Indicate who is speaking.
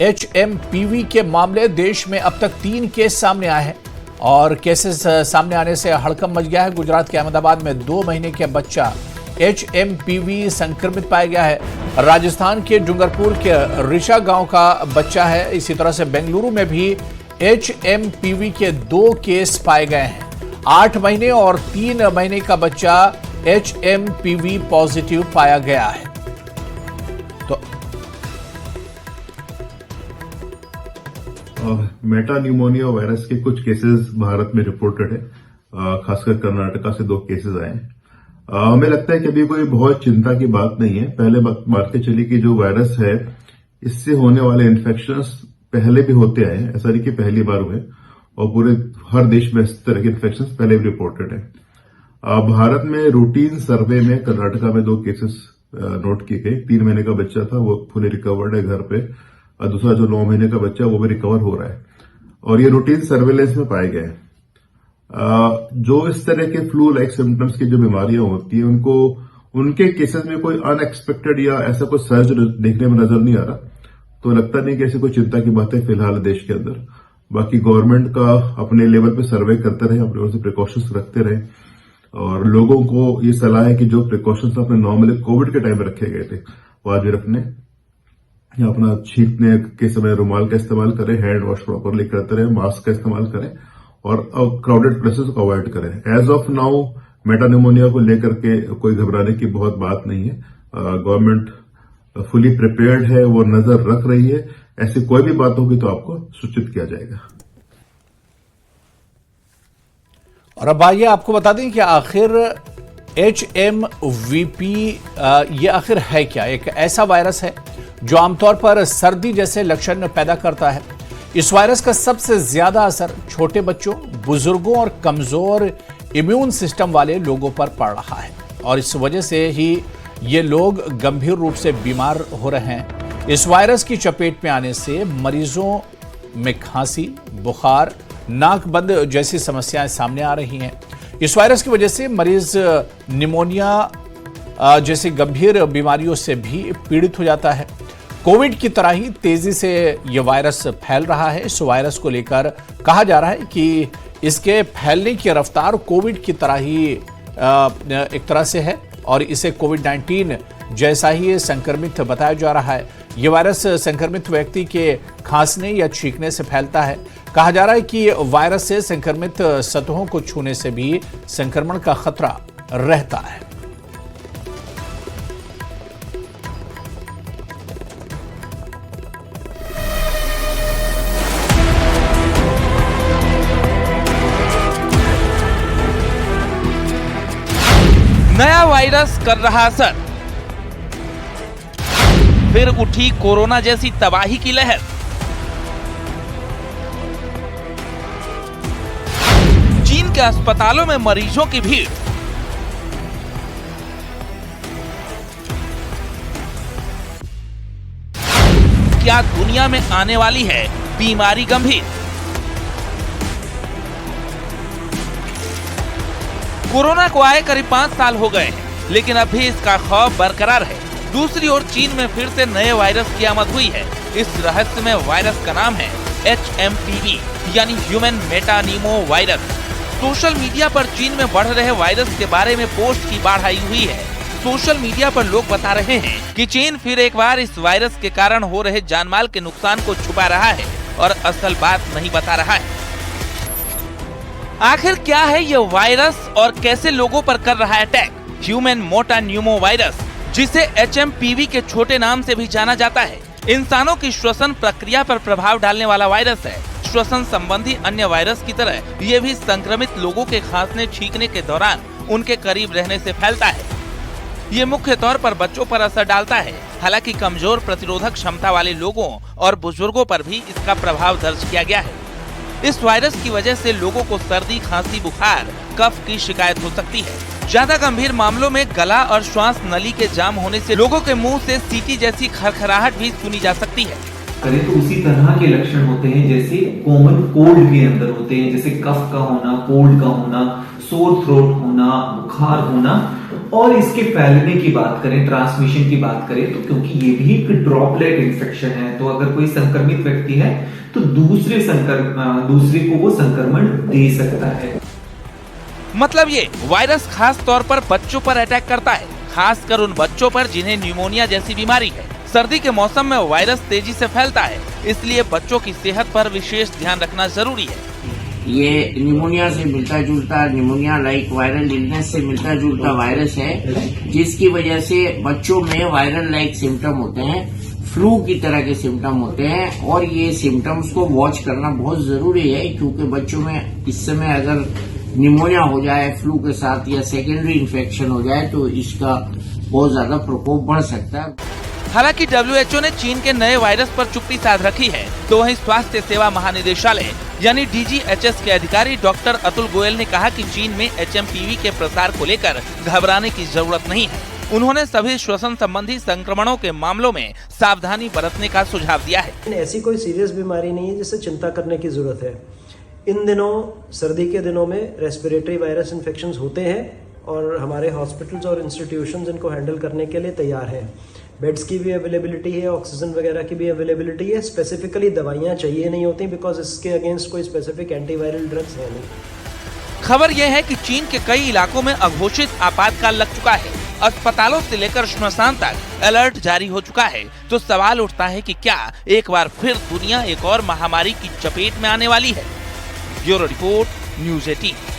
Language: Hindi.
Speaker 1: HMPV के मामले देश में अब तक 3 केस सामने आए हैं और केसेस सामने आने से हड़कंप मच गया है। गुजरात के अहमदाबाद में 2 महीने का बच्चा HMPV संक्रमित पाया गया है। राजस्थान के डूंगरपुर के रिशा गांव का बच्चा है। इसी तरह से बेंगलुरु में भी HMPV के 2 केस पाए गए हैं। 8 महीने और 3 महीने का बच्चा HMPV पॉजिटिव पाया गया है। तो
Speaker 2: मेटा न्यूमोनिया वायरस के कुछ केसेस भारत में रिपोर्टेड है। खासकर कर्नाटका से 2 केसेस आए हैं। हमें लगता है कि अभी कोई बहुत चिंता की बात नहीं है। पहले बात के चली कि जो वायरस है इससे होने वाले इन्फेक्शंस पहले भी होते आए हैं, ऐसा नहीं कि पहली बार हुए, और पूरे हर देश में इस तरह के इन्फेक्शंस पहले भी रिपोर्टेड है। भारत में रूटीन सर्वे में कर्नाटका में 2 केसेस नोट किए गए। 3 महीने का बच्चा था, वो फुली रिकवर्ड है घर पे, और दूसरा जो 9 महीने का बच्चा वो भी रिकवर हो रहा है, और ये रूटीन सर्वेलेंस में पाए गए हैं। जो इस तरह के फ्लू लाइक सिम्टम्स की जो बीमारियां होती है उनके केसेस में कोई अनएक्सपेक्टेड या ऐसा कोई सर्ज देखने में नजर नहीं आ रहा, तो लगता नहीं कि ऐसी कोई चिंता की बात है फिलहाल देश के अंदर। बाकी गवर्नमेंट का अपने लेवल पे सर्वे करते रहे, अपने ओर से प्रिकॉशंस रखते रहे, और लोगों को ये सलाह है कि जो प्रिकॉशंस अपने नॉर्मली कोविड के टाइम में रखे गए थे वो आज भी रखने, या अपना छींकने के समय रुमाल का इस्तेमाल करें, हैंड वॉश प्रॉपरली करते रहे, मास्क का इस्तेमाल करें, और क्राउडेड प्लेसेस को अवॉइड करें। एज ऑफ नाउ मेटान्यूमोनिया को लेकर के कोई घबराने की बहुत बात नहीं है। गवर्नमेंट फुली प्रिपेयर्ड है, वो नजर रख रही है। ऐसी कोई भी बात होगी तो आपको सूचित किया जाएगा।
Speaker 1: और अब आइए आपको बता दें कि आखिर HMVP ये आखिर है क्या। एक ऐसा वायरस है जो आमतौर पर सर्दी जैसे लक्षण पैदा करता है। इस वायरस का सबसे ज्यादा असर छोटे बच्चों, बुजुर्गों और कमजोर इम्यून सिस्टम वाले लोगों पर पड़ रहा है, और इस वजह से ही ये लोग गंभीर रूप से बीमार हो रहे हैं। इस वायरस की चपेट में आने से मरीजों में खांसी, बुखार, नाक बंद जैसी समस्याएं सामने आ रही हैं। इस वायरस की वजह से मरीज निमोनिया जैसी गंभीर बीमारियों से भी पीड़ित हो जाता है। कोविड की तरह ही तेजी से यह वायरस फैल रहा है। इस वायरस को लेकर कहा जा रहा है कि इसके फैलने की रफ्तार कोविड की तरह ही एक तरह से है, और इसे कोविड-19 जैसा ही संक्रमित बताया जा रहा है। यह वायरस संक्रमित व्यक्ति के खांसने या छींकने से फैलता है। कहा जा रहा है कि वायरस से संक्रमित सतहों को छूने से भी संक्रमण का खतरा रहता है।
Speaker 3: नया वायरस कर रहा असर, फिर उठी कोरोना जैसी तबाही की लहर। चीन के अस्पतालों में मरीजों की भीड़। क्या दुनिया में आने वाली है बीमारी गंभीर? कोरोना को आए करीब 5 साल हो गए हैं, लेकिन अभी इसका खौफ बरकरार है। दूसरी ओर चीन में फिर से नए वायरस की आमद हुई है। इस रहस्यमय वायरस का नाम है HMPV यानी ह्यूमन मेटानीमो वायरस। सोशल मीडिया पर चीन में बढ़ रहे वायरस के बारे में पोस्ट की बाढ़ आई हुई है। सोशल मीडिया पर लोग बता रहे हैं कि चीन फिर एक बार इस वायरस के कारण हो रहे जानमाल के नुकसान को छुपा रहा है और असल बात नहीं बता रहा है। आखिर क्या है ये वायरस और कैसे लोगों पर कर रहा है अटैक? ह्यूमन मेटानीमो वायरस, जिसे HMPV के छोटे नाम से भी जाना जाता है, इंसानों की श्वसन प्रक्रिया पर प्रभाव डालने वाला वायरस है। श्वसन संबंधी अन्य वायरस की तरह ये भी संक्रमित लोगों के खांसने छींकने के दौरान उनके करीब रहने से फैलता है। ये मुख्य तौर पर बच्चों पर असर डालता है। हालांकि कमजोर प्रतिरोधक क्षमता वाले लोगों और बुजुर्गों पर भी इसका प्रभाव दर्ज किया गया है। इस वायरस की वजह से लोगों को सर्दी, खांसी, बुखार, कफ की शिकायत हो सकती है। ज्यादा गंभीर मामलों में गला और श्वास नली के जाम होने से लोगों के मुंह से सीटी जैसी खरखराहट भी सुनी जा सकती है।
Speaker 4: करें तो उसी तरह के लक्षण होते हैं जैसे कॉमन कोल्ड के अंदर होते हैं, जैसे कफ का होना, कोल्ड का होना, सोर थ्रोट होना, बुखार होना, और इसके फैलने की बात करें, ट्रांसमिशन की बात करें, तो क्योंकि ये भी एक ड्रॉपलेट इन्फेक्शन है, तो अगर कोई संक्रमित व्यक्ति है तो दूसरे को वो संक्रमण दे सकता है।
Speaker 3: मतलब ये वायरस खास तौर पर बच्चों पर अटैक करता है, खासकर उन बच्चों पर जिन्हें न्यूमोनिया जैसी बीमारी है। सर्दी के मौसम में वायरस तेजी से फैलता है, इसलिए बच्चों की सेहत पर विशेष ध्यान रखना जरूरी है।
Speaker 5: ये निमोनिया से मिलता जुलता, निमोनिया लाइक वायरल इलनेस से मिलता जुलता वायरस है, जिसकी वजह से बच्चों में वायरल लाइक सिम्टम होते हैं, फ्लू की तरह के सिम्टम होते हैं। और ये सिम्टम्स को वॉच करना बहुत जरूरी है, क्योंकि बच्चों में इस समय अगर निमोनिया हो जाए फ्लू के साथ या सेकेंडरी इन्फेक्शन हो जाए तो इसका बहुत ज्यादा प्रकोप बढ़ सकता है।
Speaker 3: हालांकि WHO ने चीन के नए वायरस पर चुप्पी साध रखी है, तो वहीं स्वास्थ्य सेवा महानिदेशालय यानी DGHS के अधिकारी डॉक्टर अतुल गोयल ने कहा कि चीन में HMPV के प्रसार को लेकर घबराने की जरूरत नहीं है। उन्होंने सभी श्वसन संबंधी संक्रमणों के मामलों में सावधानी बरतने का सुझाव दिया है।
Speaker 6: ऐसी कोई सीरियस बीमारी नहीं है जिससे चिंता करने की जरूरत है। इन दिनों, सर्दी के दिनों में रेस्पिरेटरी वायरस इन्फेक्शंस होते हैं और हमारे हॉस्पिटल्स और इंस्टीट्यूशंस इनको हैंडल करने के लिए तैयार हैं। बेड्स की भी अवेलेबिलिटी है, ऑक्सीजन वगैरह की भी अवेलेबिलिटी है। स्पेसिफिकली दवाइयाँ चाहिए नहीं होती, बिकॉज इसके अगेंस्ट कोई स्पेसिफिक एंटीवायरल ड्रग्स है नहीं।
Speaker 3: खबर यह है कि चीन के कई इलाकों में अघोषित आपातकाल लग चुका है। अस्पतालों से लेकर श्मशान तक अलर्ट जारी हो चुका है। तो सवाल उठता है कि क्या एक बार फिर दुनिया एक और महामारी की चपेट में आने वाली है? Bureau report, news 18।